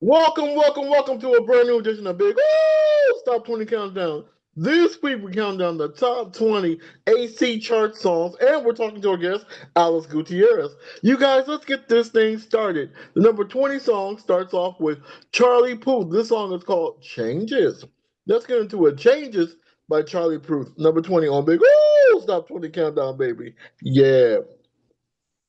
Welcome to a brand new edition of Big Ooh, Stop 20 Countdown. This week we count down the top 20 AC chart songs, and we're talking to our guest, Alex Guiterrez. You guys, let's get this thing started. The number 20 song starts off with Charlie Puth. This song is called Changes. Let's get into it. Changes by Charlie Puth. Number 20 on Big Ooh, Stop 20 Countdown, baby. Yeah.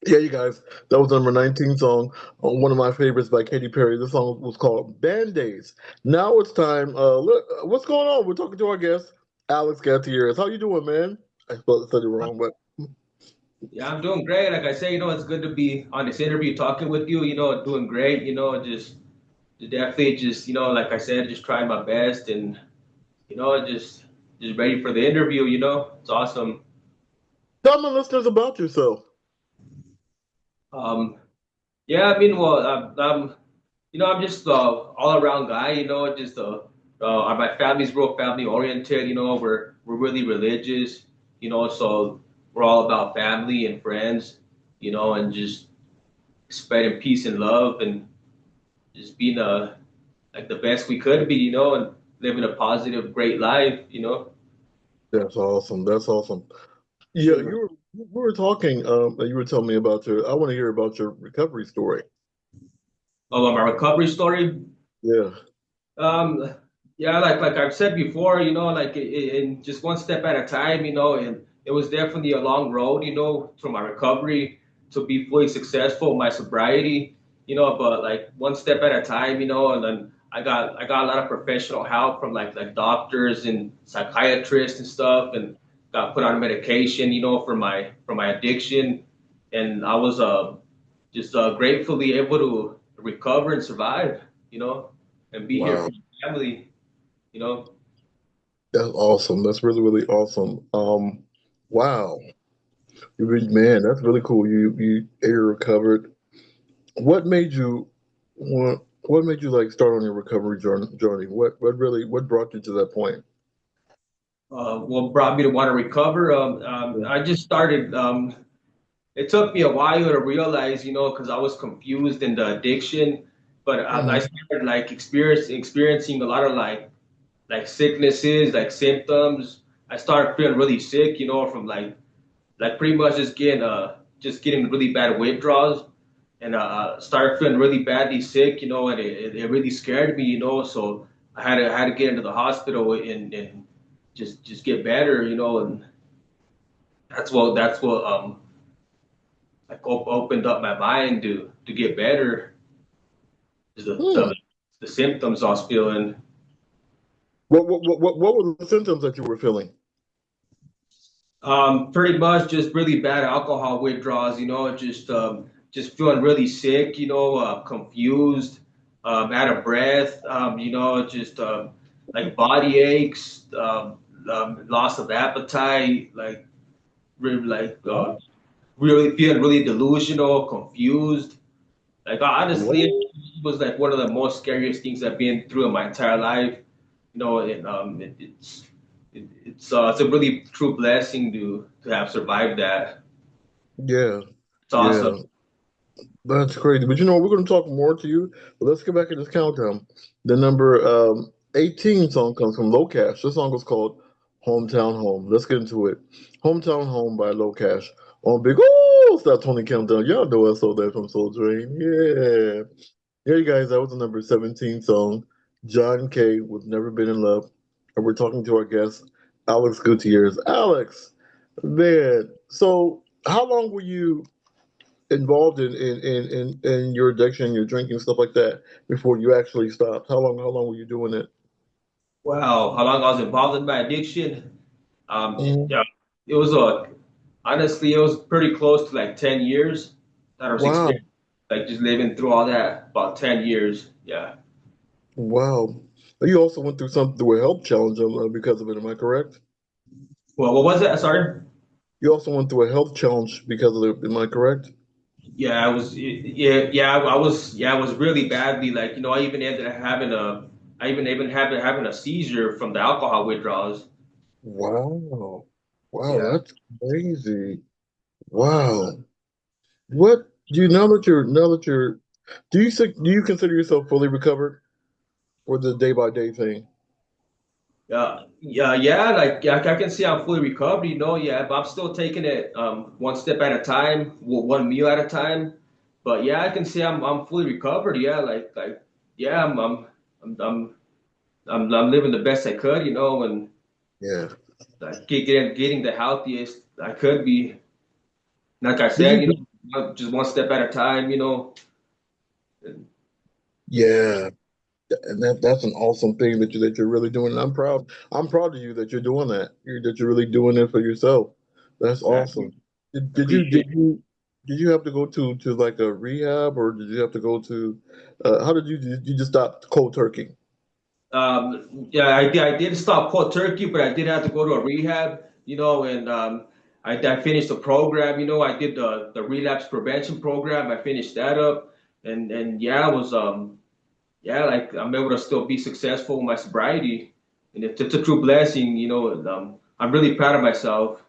Yeah, you guys, that was number 19 song, one of my favorites by Katy Perry. This song was called Band-Aids. Now it's time. What's going on? We're talking to our guest, Alex Guiterrez. How you doing, man? I said it wrong, but Yeah, I'm doing great. Like I say, it's good to be on this interview talking with you, doing great, just definitely just, like I said, just trying my best and, just ready for the interview, It's awesome. tell my listeners about yourself. Um, yeah, I mean, well, I'm just all around guy, just my family's real family oriented, we're really religious, so we're all about family and friends, and just spreading peace and love and just being like the best we could be, and living a positive, great life, That's awesome. That's awesome. Yeah, Sure. we were talking. You were telling me about your. I want to hear about your recovery story. Oh, my recovery story. Yeah. Um, yeah, like I've said before, like in just one step at a time, and it was definitely a long road, to my recovery to be fully successful in my sobriety, but like one step at a time, and then I got a lot of professional help from like doctors and psychiatrists and stuff, and got put on medication, for my addiction, and I was just gratefully able to recover and survive, and be here Wow. for my family, you know. That's awesome. That's really awesome. Wow. Man, that's really cool. You're recovered. What made you what made you like start on your recovery journey? What brought you to that point? What brought me to want to recover? Yeah. I just started. It took me a while to realize, because I was confused in the addiction, but I Mhm. started like experiencing a lot of like sicknesses, like symptoms. I started feeling really sick, from like pretty much just getting really bad withdrawals, and started feeling really badly sick, and it really scared me, So I had to get into the hospital and just get better, and that's what like opened up my mind to get better. Is the, Hmm. the the symptoms I was feeling. What were the symptoms that you were feeling? Pretty much just really bad alcohol withdrawals, just feeling really sick, confused, out of breath, just like body aches, loss of appetite, like really, really feeling really delusional, confused. Like honestly, it What? was like one of the most scariest things I've been through in my entire life. It's a really true blessing to have survived that. Yeah, It's awesome. yeah. That's crazy. But we're going to talk more to you. But let's get back in this countdown. The number 18 song comes from Low Cash. This song was called Hometown Home. Let's get into it. Hometown Home by Low Cash on Big Ooh, Stop Tony Countdown. Y'all know I saw that from Soul Train. Yeah. Yeah, you guys, that was the number 17 song. John Kay with Never Been in Love. And we're talking to our guest, Alex Gutierrez. Alex, man, so how long were you involved in your addiction, your drinking, stuff like that, before you actually stopped? How long were you doing it? Wow, how long I was involved in my addiction? Mhm. Yeah, it was honestly it was pretty close to like 10 years that I was Wow, experiencing, like just living through all that. About 10 years. Yeah. wow. You also went through a health challenge because of it. Am I correct? Well, what was it? Sorry. You also went through a health challenge because of it. Am I correct? Yeah, I was. Yeah, I was. Yeah, I was really badly. Like, I even ended up I even having a seizure from the alcohol withdrawals. Wow, wow, Yeah. that's crazy. Wow. What do you now that you're Do you consider yourself fully recovered or the day by day thing? Yeah, like yeah, I can see I'm fully recovered, yeah, but I'm still taking it one step at a time, one meal at a time. But yeah, I can see I'm fully recovered. Yeah, yeah, I'm living the best I could, and Yeah. like getting the healthiest I could be. Like I Did said, you? just one step at a time, and Yeah. And that's an awesome thing that you're really doing. And I'm proud of you that you're doing that. That you're really doing it for yourself. That's I awesome. appreciate it. Did you have to go to like a rehab, or did you have to go to how did you just stop cold turkey? Yeah, I did stop cold turkey, but I did have to go to a rehab, and I finished the program, I did the relapse prevention program. I finished that up, and yeah, yeah, like I'm able to still be successful in my sobriety, and it's a true blessing, I'm really proud of myself.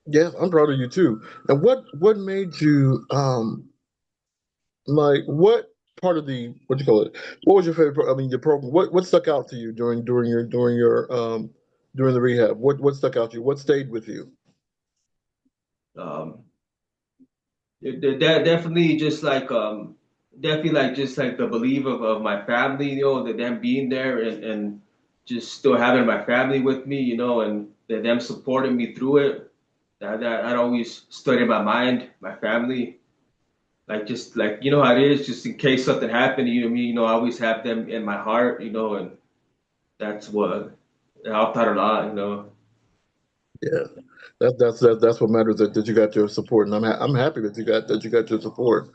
Yes, I'm proud of you too. And what made you like what part of the what do you call it? What was your favorite? I mean, your program. What stuck out to you during your during the rehab? What stuck out to you? What stayed with you? Um, that definitely definitely like just like the belief of my family, that them being there and just still having my family with me, and that them supporting me through it. That always stood in my mind, my family. Like just like how it is, just in case something happened, to me, I always have them in my heart, and that's what helped out a lot, Yeah, that's what matters. That you got your support, and I'm happy that you got your support,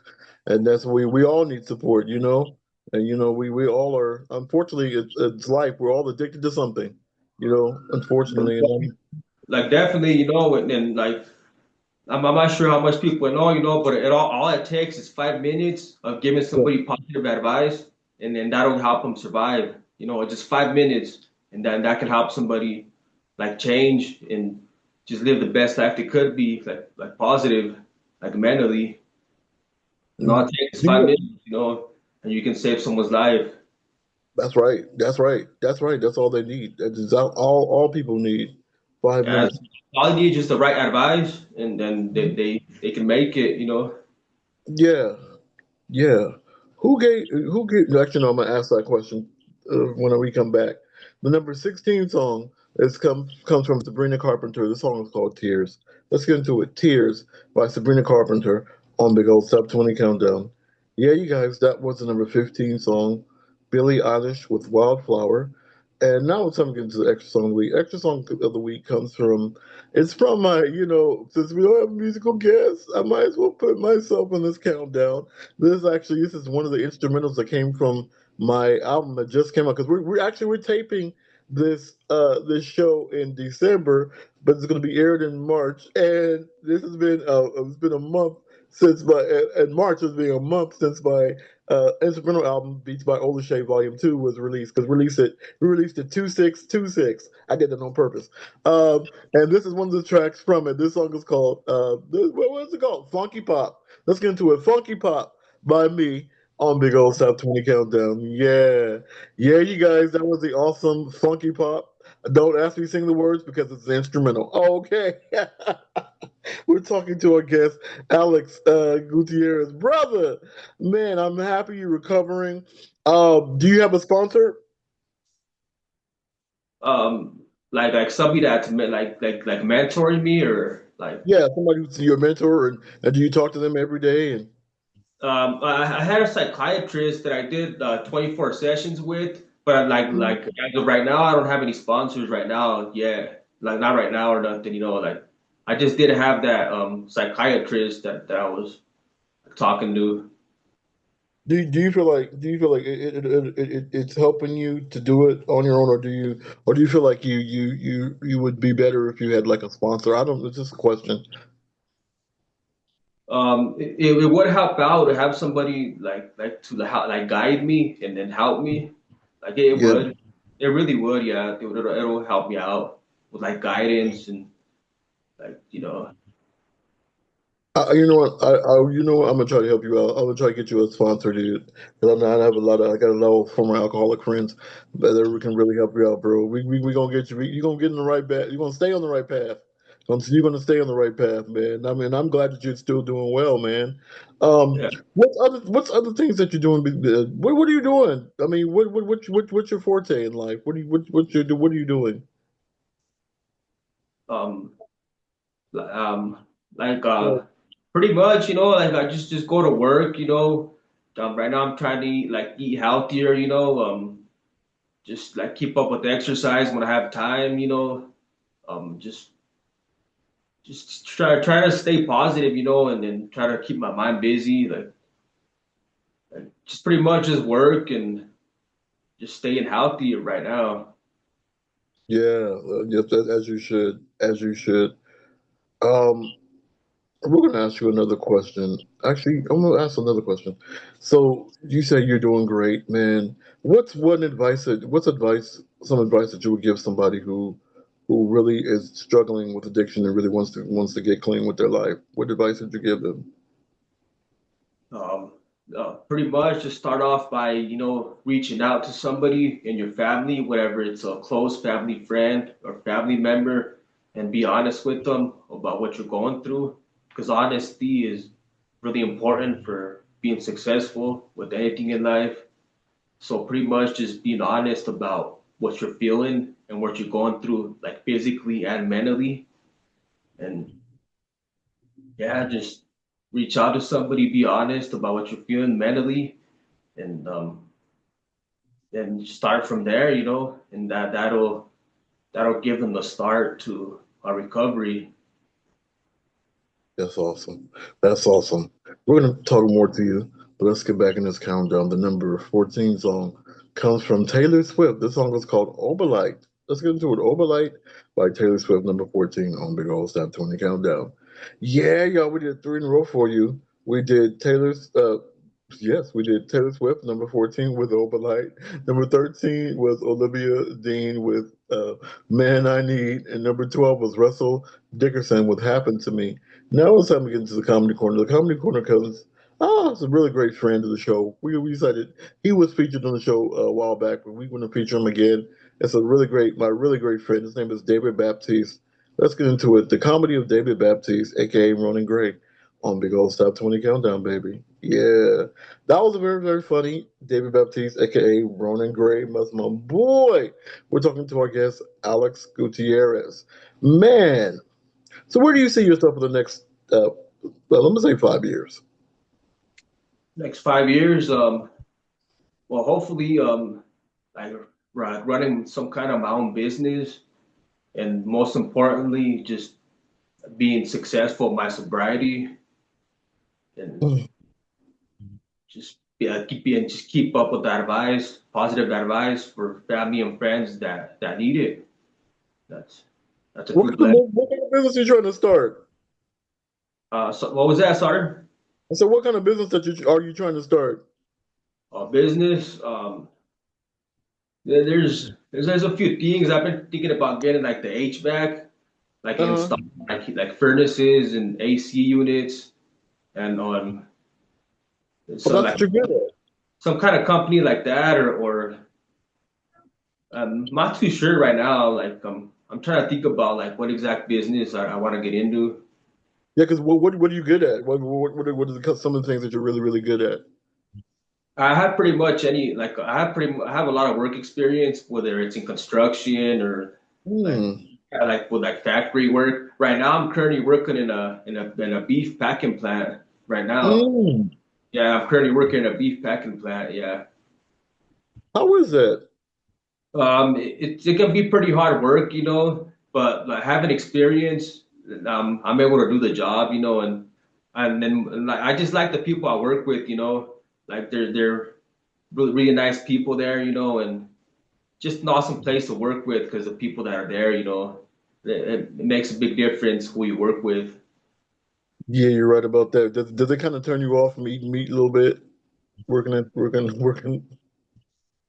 and that's we all need support, you know, and we all are. Unfortunately, it's life. We're all addicted to something, you know. Unfortunately, and Like definitely, and like I'm not sure how much people know, but all it takes is 5 minutes of giving somebody positive advice, and then that'll help them survive. Just 5 minutes, and then that can help somebody like change and just live the best life they could be, like positive, like mentally. And all mm, it takes is do 5 minutes, you, and you can save someone's life. that's right. That's right. That's right. That's all they need. That is all people need. Five Yeah, minutes. all you need is just the right advice, and then they can make it. Yeah. Yeah. Who gave actually no, I'm gonna ask that question when we come back. The number 16 song comes from Sabrina Carpenter. The song is called Tears. Let's get into it. Tears by Sabrina Carpenter on Big Old Top 20 Countdown. Yeah, you guys, that was the number 15 song. Billie Eilish with Wildflower. And now it's time to get into the extra song of the week. Extra song of the week comes from it's from my, since we don't have musical guests, I might as well put myself in this countdown. This is one of the instrumentals that came from my album that just came out because we're taping this show in December, but it's going to be aired in March, and this has been it's been a month since my in March has been a month since my instrumental album Beats by Olashay Volume 2 was released because we released it 2626. I did that on purpose. And this is one of the tracks from it. This song is called what was it called? Funky Pop. Let's get into it. Funky Pop by me on Big Old Top 20 Countdown. Yeah. Yeah, you guys, that was the awesome Funky Pop. Don't ask me to sing the words because it's the instrumental. Okay. We're talking to our guest, Alex Gutierrez. Brother, man, I'm happy you're recovering. Do you have a sponsor? Um, like somebody that's like mentoring me or like Yeah, somebody who's your mentor, and do you talk to them every day? And I had a psychiatrist that I did 24 sessions with, but like as of right now, I don't have any sponsors right now. Yeah, like not right now or nothing. Like I just didn't have that psychiatrist that I was talking to. do you feel like it's helping you to do it on your own, or do you feel like you would be better if you had like a sponsor? I don't. It's just a question. It would help out to have somebody like to like guide me and then help me. Like it Yeah. would, it really would. Yeah, it'll help me out with like guidance and like. You know what? You know what? I'm gonna try to help you out. I'm gonna try to get you a sponsor, dude. Because I have a lot of, I got a lot of former alcoholic friends that can really help you out, bro. We gonna get you. You gonna get in the right path. You're gonna stay on the right path. You're gonna stay on the right path, man. I mean, I'm glad that you're still doing well, man. Yeah. What's other things that you're doing? What are you doing? I mean, what's your forte in life? What are you doing? Um, like Right. pretty much, like I just go to work, right now I'm trying to eat healthier, just like keep up with the exercise when I have time, just try to stay positive, and then try to keep my mind busy, like just pretty much just work and just staying healthy right now. Yeah, yes, as you should, as you should. Um, we're going to ask you another question. Actually, I'm going to ask another question. So you say you're doing great, man. What's some advice that you would give somebody who really is struggling with addiction and really wants to get clean with their life? What advice would you give them? Um, Pretty much just start off by, reaching out to somebody in your family, whatever it's a close family friend or family member, and be honest with them about what you're going through. Because honesty is really important for being successful with anything in life. So pretty much just being honest about what you're feeling and what you're going through, like physically and mentally. And yeah, just reach out to somebody, be honest about what you're feeling mentally, and then start from there, and that'll give them the start to a recovery. That's awesome. That's awesome. We're going to talk more to you, but let's get back in this countdown. The number 14 song comes from Taylor Swift. This song is called Oberlight. Let's get into it. Oberlight by Taylor Swift, number 14 on Big Old Snap 20 Countdown. Yeah, y'all, we did three in a row for you. We did yes, we did Taylor Swift, number 14 with Oberlight. Number 13 was Olivia Dean with Man I Need. And number 12 was Russell Dickerson with Happened to Me. Now it's time to get into the comedy corner. The comedy corner comes. It's a really great friend of the show. We decided he was featured on the show a while back, but we want to feature him again. It's a my really great friend. His name is David Baptiste. Let's get into it. The comedy of David Baptiste, aka Ronan Gray, on Big Old Stop 20 Countdown, baby. Yeah, that was a very funny David Baptiste, aka Ronan Gray. That's my boy. We're talking to our guest Alex Gutierrez. Man, so where do you see yourself in the next, let me say 5 years? Next 5 years, well, hopefully, like running some kind of my own business, and most importantly, just being successful at my sobriety, and Mm. just just keep up with that advice, positive advice for family and friends that need it. That's that's a true blessing. What kind of business are you trying to start? So what was that? Sorry. I said, what kind of business are you trying to start? Business. There's a few things I've been thinking about getting, like the HVAC, like Uh huh. install like furnaces and AC units, and on Well, some that's like what you're good at. some kind of company like that, or I'm not too sure right now. Like I'm trying to think about like what exact business I want to get into. Yeah, because what are you good at? What are some of the things that you're really good at? I have pretty much any like I have a lot of work experience, whether it's in construction or like Hmm. like with like factory work. Right now, I'm currently working in a beef packing plant. Right now, Mm. yeah, I'm currently working in a beef packing plant. Yeah, How is that? it can be pretty hard work, but like having experience, I'm able to do the job, and then like I just like the people I work with, like they're really nice people there, and just an awesome place to work with because the people that are there, it makes a big difference who you work with. Yeah, you're right about that. Does it kind of turn you off from eating meat a little bit? Working.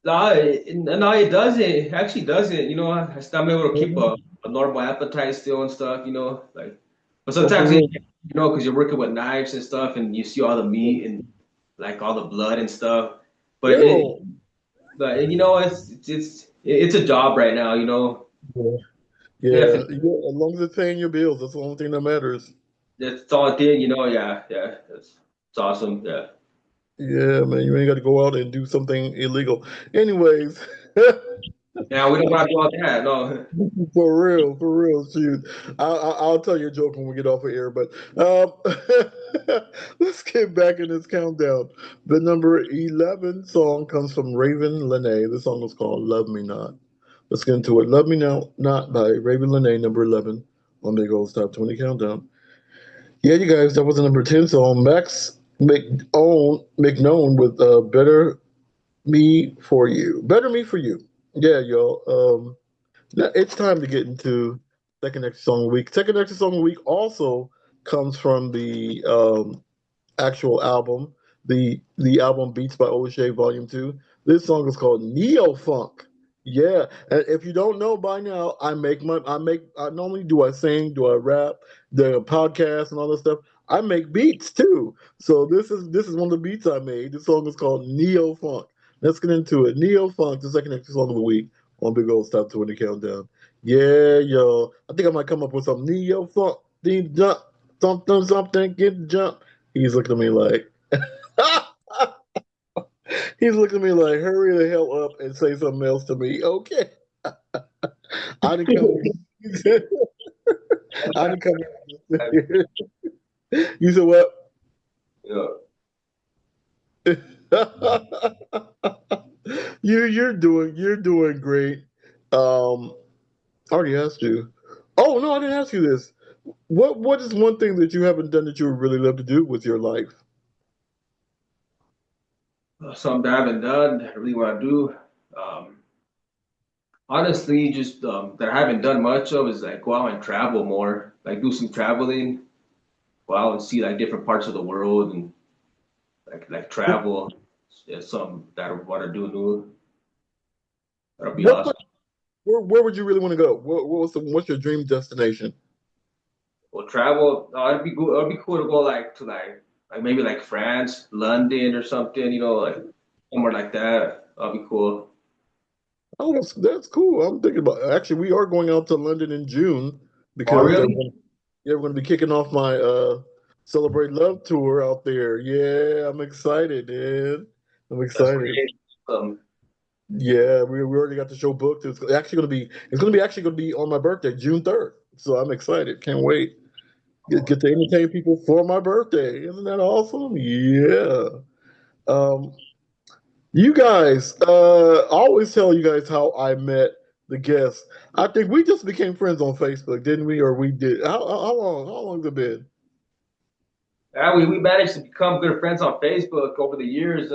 No, it doesn't. It actually doesn't. I'm able to keep a normal appetite still and stuff. Like But Oh, for sometimes real. because you're working with knives and stuff, and you see all the meat and like all the blood and stuff. But Ew. it's a job right now. Yeah. Yeah. Definitely, Yeah. As long as it's paying your bills, that's the only thing that matters. that's all it did. Yeah, yeah, it's awesome. Yeah. Yeah, man. You ain't got to go out and do something illegal. Anyways. Yeah, we don't want to do all that. No. For real, shoot. I'll tell you a joke when we get off of air, but let's get back in this countdown. The number 11 song comes from Raven Lene. The song is called Love Me Not. Let's get into it. Love Me Now, Not by Raven Lene, number 11 on Big Old Top 20 Countdown. Yeah, you guys, that was the number 10 song. Max McKnown with Better Me For You. Better Me For You. Yeah, y'all. Now it's time to get into second extra song of the week. Second extra song of the week also comes from the actual album, the album Beats by O'Shea Volume Two. This song is called Neo Funk. Yeah, and if you don't know by now, I not only do I sing, do I rap, the podcast and all this stuff. I make beats too. So this is one of the beats I made. This song is called Neo Funk. Let's get into it. Neo Funk, the second extra song of the week on Big Old Stop 20 Countdown. Yeah, yo. I think I might come up with some Neo Funk, jump, something, something, get jump. He's looking at me like, he's looking at me like, hurry the hell up and say something else to me. Okay. I didn't come with I didn't come with You said what? Yeah. You're doing great. I already asked you. Oh no, I didn't ask you this. What is one thing that you haven't done that you would really love to do with your life? Something I haven't done, I really want to do. Um, Honestly, just that I haven't done much of is like go out and travel more, like do some traveling, go out and see like different parts of the world and like travel. It's something that I want to do new. That'll be What awesome. place, where would you really want to go? What's your dream destination? Well, travel. It'd be good. It'd be cool to go like maybe like France, London or something. Like somewhere like that. That'd be cool. Oh, that's cool. I'm thinking about actually we are going out to London in June Oh, because really? we're going to be kicking off my Celebrate Love tour out there. Yeah, I'm excited, man. I'm That's excited. great. Yeah, we already got the show booked. It's actually going to be on my birthday, June 3rd. So I'm excited. Can't wait. Get to entertain people for my birthday. Isn't that awesome? Yeah. Um, You guys, I always tell you guys how I met the guests. I think we just became friends on Facebook, didn't we? Or we did. How long? How long has it been? Yeah, we managed to become good friends on Facebook over the years.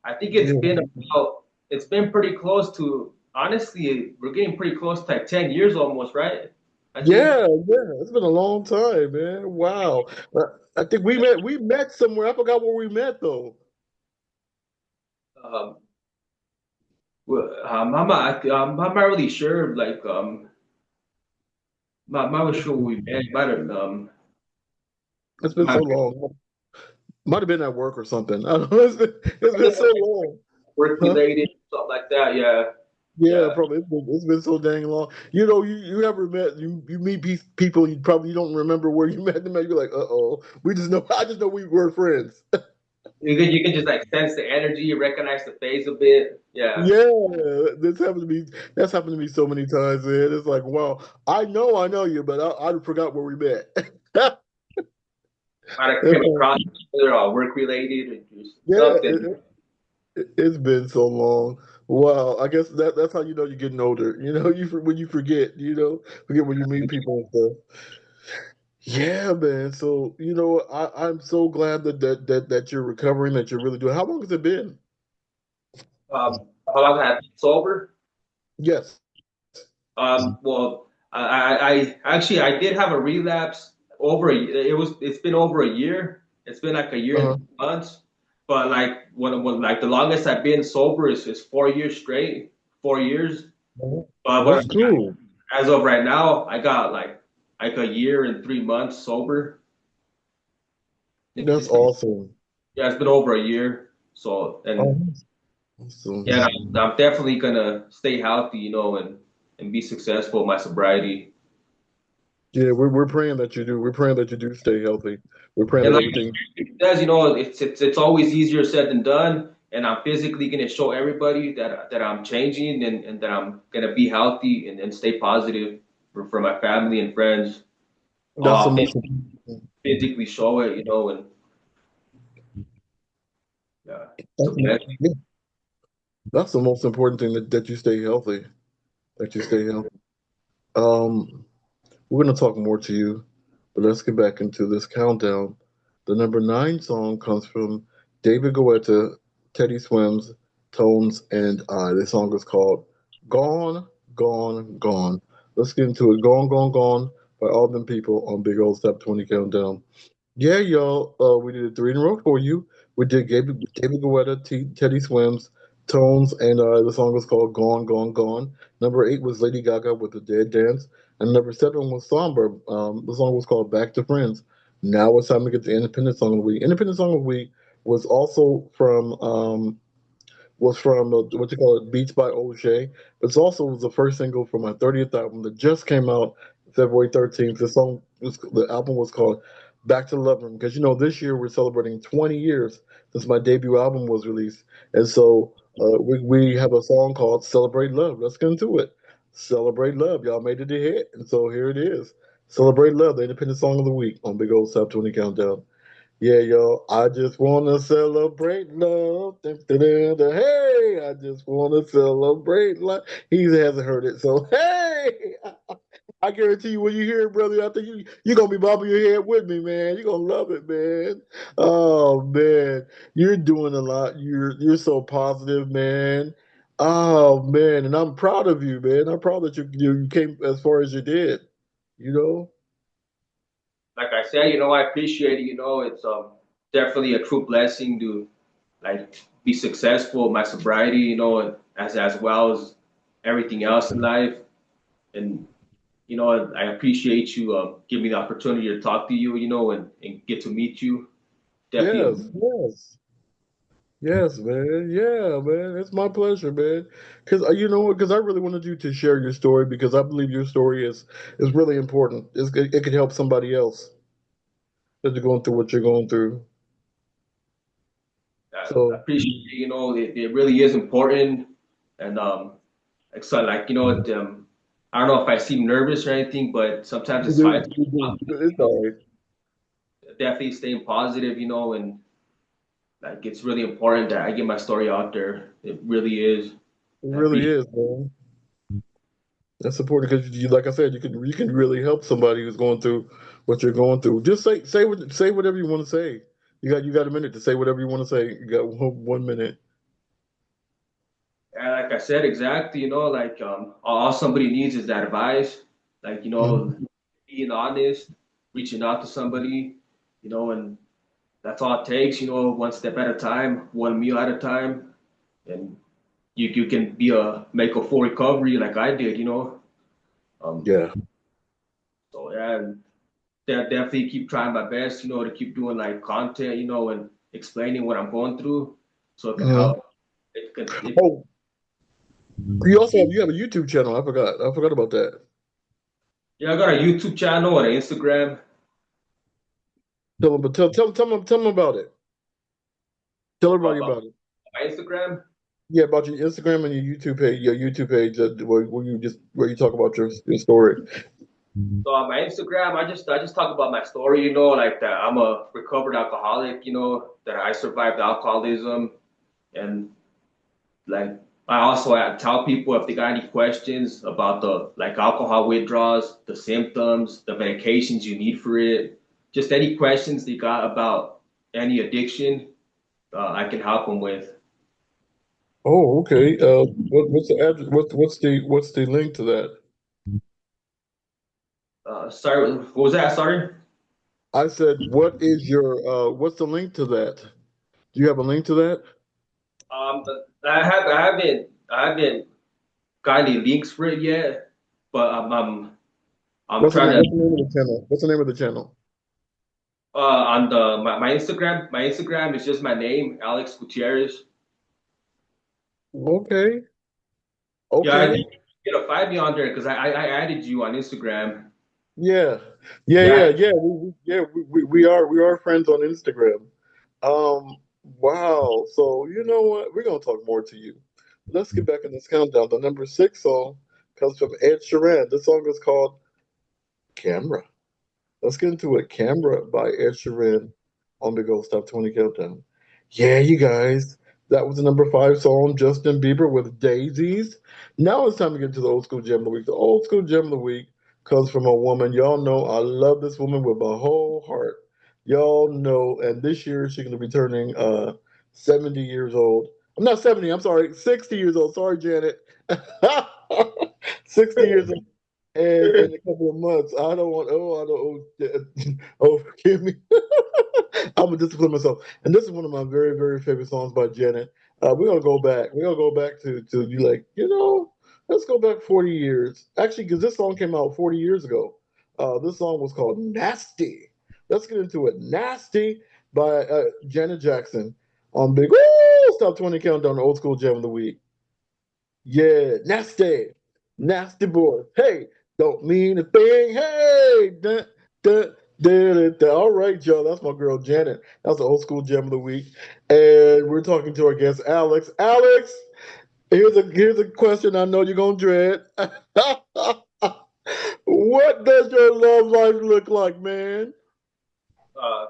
I think it's been pretty close to honestly, we're getting pretty close to like 10 years almost, right? I think. Yeah. It's been a long time, man. Wow. I think we met somewhere. I forgot where we met though. Um, I'm not really sure. Like, I'm not really sure what we met. Might have, It's been might so have long. Might have been at work or something. I don't know. It's been been so long. work Huh? related, something like that. Yeah, Yeah, yeah. probably. It's been so dang long. You ever met you meet people you don't remember where you met them at. You're like, uh-oh. We just know I just know we were friends. You can just like sense the energy, you recognize the face a bit. Yeah, Yeah, that's happened to me so many times, man. It's like, wow, I know you, but I forgot where we met. might have came That's across each other or work related or just yeah, something. it's been so long. Wow, I guess that's how you know you're getting older. When you forget, forget when you meet people and stuff. Yeah, man. So, I'm so glad that you're recovering, that you're really doing. How long has it been? How long have I been sober? Yes. Well, I actually I did have a relapse it's been over a year. It's been like a year and Uh-huh. 3 months. But like when like the longest I've been sober is 4 years straight, 4 years. Uh-huh. But That's cool. as of right now, I got like like a year and 3 months sober. That's It's been, awesome. yeah, it's been over a year. So, Oh, and that's awesome. yeah, I'm definitely gonna stay healthy, and be successful in my sobriety. Yeah, we're praying that you do. We're praying that you do stay healthy. We're praying And that like everything. it says, it's always easier said than done. And I'm physically gonna show everybody that I'm changing and that I'm gonna be healthy and stay positive for my family and friends. That's the I'll most important thing. physically show it, and yeah, it's a That's, blessing. yeah, that's the most important thing that you stay healthy. That you stay healthy. Um, we're gonna talk more to you, but let's get back into this countdown. The number nine song comes from David Guetta, Teddy Swims, Tones, and I. This song is called "Gone, Gone, Gone." Let's get into it. "Gone, Gone, Gone" by all them people on Big Old Step 20 Countdown. Yeah, y'all. We did three in a row for you. We did David Guetta, Teddy Swims, Tones, and the song was called "Gone, Gone, Gone." Number eight was Lady Gaga with "The Dead Dance," and number seven was Somber. The song was called "Back to Friends." Now it's time to get the Independent Song of the Week. Independent Song of the Week was also from what you call it, Beats by O'Shea. It's also was the first single from my 30th album that just came out February 13th. The album was called Back to Love Room because this year we're celebrating 20 years since my debut album was released, and so we have a song called Celebrate Love. Let's get into it. Celebrate Love. Y'all made it a hit, and so here it is. Celebrate Love, the independent song of the week on Big Old Top 20 Countdown. Yeah, yo, I just wanna celebrate love. Dun, dun, dun, dun. Hey, I just wanna celebrate love. He hasn't heard it, so hey, I guarantee you when you hear it, brother, I think you're gonna be bobbing your head with me, man. You're gonna love it, man. Oh man, you're doing a lot. You're so positive, man. Oh man, and I'm proud of you, man. I'm proud that you came as far as you did. You know. Like I said, I appreciate it. It's definitely a true blessing to like be successful in my sobriety. As well as everything else in life. And I appreciate you giving me the opportunity to talk to you. And get to meet you. Yes, Definitely. yes. Yes, man. Yeah, man. It's my pleasure, man. Because you know what? Because I really wanted you to share your story because I believe your story is really important. It could help somebody else that you're going through what you're going through. I So, appreciate it. It really is important. And so like I don't know if I seem nervous or anything, but sometimes you it's hard. do, you do. It's all right. Definitely staying positive. And like it's really important that I get my story out there. It really is. It I really appreciate is, man. That's important because like I said, you can really help somebody who's going through what you're going through. Just say whatever you want to say. You got a minute to say whatever you want to say. You got one minute. And like I said, exactly. Like all somebody needs is that advice. Like Mhm. being honest, reaching out to somebody. And that's all it takes. One step at a time, one meal at a time, and you can make a full recovery like I did. Um, Yeah. so yeah, and definitely keep trying my best. To keep doing like content. And explaining what I'm going through, so it can Mhm. help. It can. Oh, you have a YouTube channel. I forgot about that. Yeah, I got a YouTube channel and an Instagram. Tell them about it. Tell everybody About about it. my Instagram. Yeah, about your Instagram and your YouTube page, where you talk about your story. So on my Instagram, I just talk about my story, like that I'm a recovered alcoholic, that I survived alcoholism, and like I also tell people if they got any questions about the like alcohol withdrawals, the symptoms, the medications you need for it, just any questions they got about any addiction, I can help them with. Oh, okay. What's the address? What's the link to that? Sorry, what was that? Sorry. I said, what's the link to that? Do you have a link to that? But I haven't got any links for it yet, but I'm trying to What's the name of the channel? What's the name of the channel? on my Instagram is just my name, Alex Gutierrez. Okay, Yeah, okay. you gotta find me on there because I added you on Instagram. Yeah, yeah, Yeah, yeah, yeah. We are friends on Instagram. Um, wow. So you know what? We're gonna talk more to you. Let's get back in this countdown. The number six song comes from Ed Sheeran. This song is called Camera. Let's get into it. Camera by Ed Sheeran on the Go Stop 20 Countdown. Yeah, you guys. That was the number five song, Justin Bieber with Daisies. Now it's time to get to the old school gem of the week. The old school gem of the week comes from a woman. Y'all know I love this woman with my whole heart. Y'all know, and this year she's gonna be turning 70 years old. I'm not 70, I'm sorry, 60 years old. Sorry, Janet. 60 years old and in a couple of months. I don't want. Oh, I don't. Oh, forgive me. I'm gonna discipline myself. And this is one of my very, very favorite songs by Janet. We're gonna go back. We're gonna go back to you like Let's go back 40 years. Actually, because this song came out 40 years ago. This song was called "Nasty." Let's get into it. "Nasty" by Janet Jackson on Big Woo Stop 20 Countdown, the old school gem of the week. Yeah, nasty, nasty boy. Hey, don't mean a thing. Hey, all right, Joe. That's my girl Janet. That's the old school gem of the week, and we're talking to our guest Alex. Alex, here's a question I know you're gonna dread. What does your love life look like, man? uh,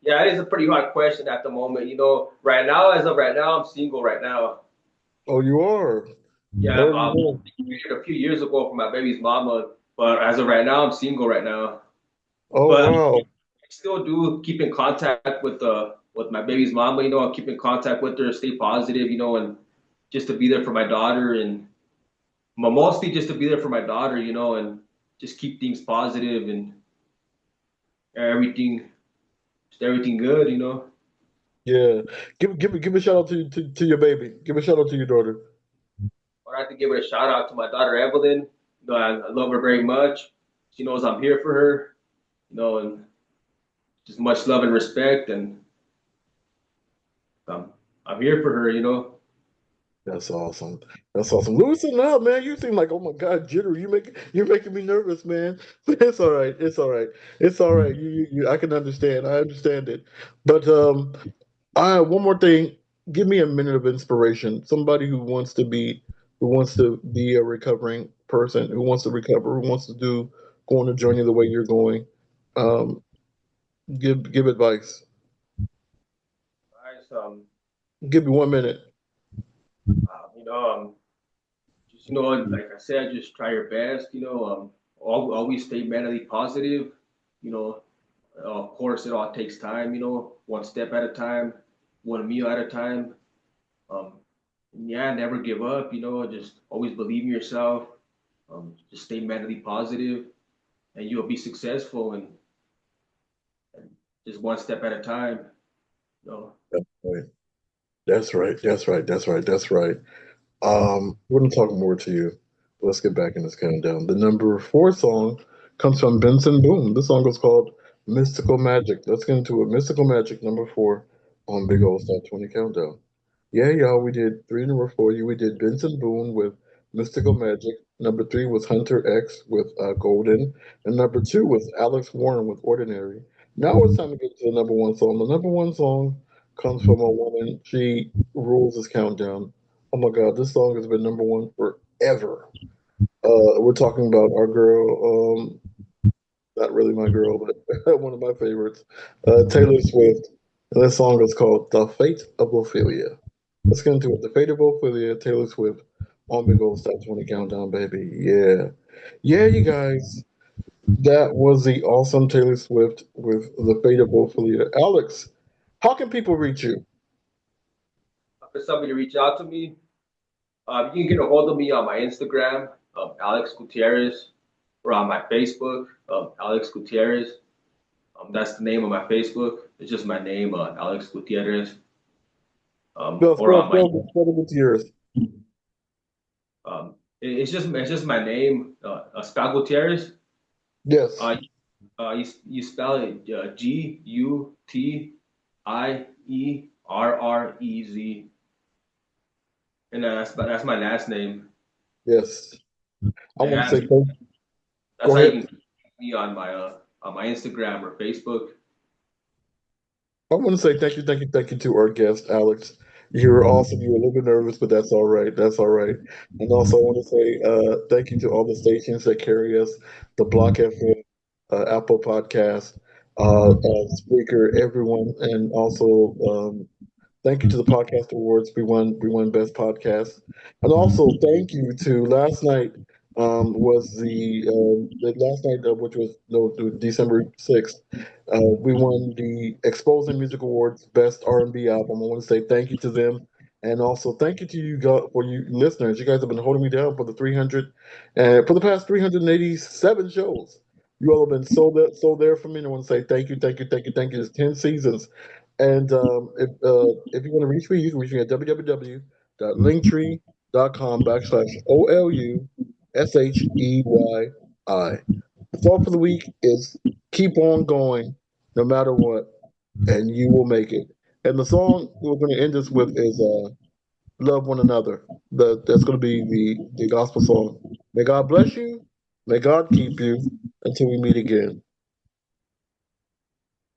yeah, it is a pretty hard question at the moment. You know, right now, as of right now, I'm single right now. Oh, you are. Yeah, Oh, you a few years ago from my baby's mama, but as of right now, I'm single right now. are. Oh, But wow. I still do keep in contact with my baby's mama. You know, I keep in contact with her, stay positive. You know, and just to be there for my daughter, and mostly just to be there for my daughter. You know, and just keep things positive and everything, just everything good. You know. Yeah. Give a shout out to your baby. Give a shout out to your daughter. I'd like to give her a shout out to my daughter Evelyn. You know, I love her very much. She knows I'm here for her. You know, and just much love and respect, and I'm here for her. You know. That's awesome. That's awesome. Loosen up, man. You seem like, oh my God, jittery. You're making me nervous, man. It's all right. It's all right. It's all right. I can understand. I understand it. But I one more thing. Give me a minute of inspiration. Somebody who wants to be a recovering person, who wants to recover, who wants to go on a journey the way you're going. Um, give advice. Guys, Give me 1 minute. you know, just like I said, just try your best. You know, always stay mentally positive. You know, of course, it all takes time. You know, one step at a time, one meal at a time. Um, yeah, never give up. You know, just always believe in yourself. Just stay mentally positive, and you'll be successful. And just one step at a time. You know, That's right. That's right. That's right. That's right. That's right. We're gonna talk more to you. Let's get back in this countdown. The number four song comes from Benson Boone. This song is called Mystical Magic. Let's get into it. Mystical Magic, number four on Big Old Stop 20 Countdown. Yeah, y'all, we did three number four. We did Benson Boone with Mystical Magic. Number three was Hunter X with Golden. And number two was Alex Warren with Ordinary. Now it's time to get to the number one song. The number one song comes from a woman. She rules this countdown. Oh my God, this song has been number one forever. We're talking about our girl, not really my girl, but one of my favorites, Taylor Swift. And this song is called The Fate of Ophelia. Let's get into it. The Fate of Ophelia, Taylor Swift on Big Old Stop 20 Countdown, baby. Yeah. Yeah, you guys. That was the awesome Taylor Swift with The Fate of Ophelia. Alex, how can people reach you? for somebody to reach out to me, you can get a hold of me on my Instagram, Alex Gutierrez, or on my Facebook, Alex Gutierrez. That's the name of my Facebook. It's just my name, Alex Gutierrez. Spell, Or spell, on my spell, spell it with yours. um, It's just my name, spell Gutierrez. Yes. Uh, you spell it Gutierrez, and that's my last name. Yes. I want to And say thank. that's Go how you ahead. can find me on my Instagram or Facebook. I want to say thank you to our guest, Alex. You were awesome. You were a little bit nervous, but that's all right. That's all right. And also, I want to say thank you to all the stations that carry us, the Block FM, Apple Podcast, Spreaker, everyone, and also thank you to the podcast awards. We won best podcast, and also thank you to last night. Was the last night which was no December 6th. We won the Exposing Music Awards Best R&B album. I want to say thank you to them, and also thank you to you guys, for you listeners. You guys have been holding me down for the 300 and for the past 387 shows. You all have been so there for me. And I want to say thank you, thank you, thank you, thank you. It's 10 seasons. And if you want to reach me, you can reach me at www.linktree.com/OLUSHEYI. The thought for the week is keep on going no matter what, and you will make it. And the song we're going to end this with is Love One Another. That's going to be the gospel song. May God bless you. May God keep you until we meet again.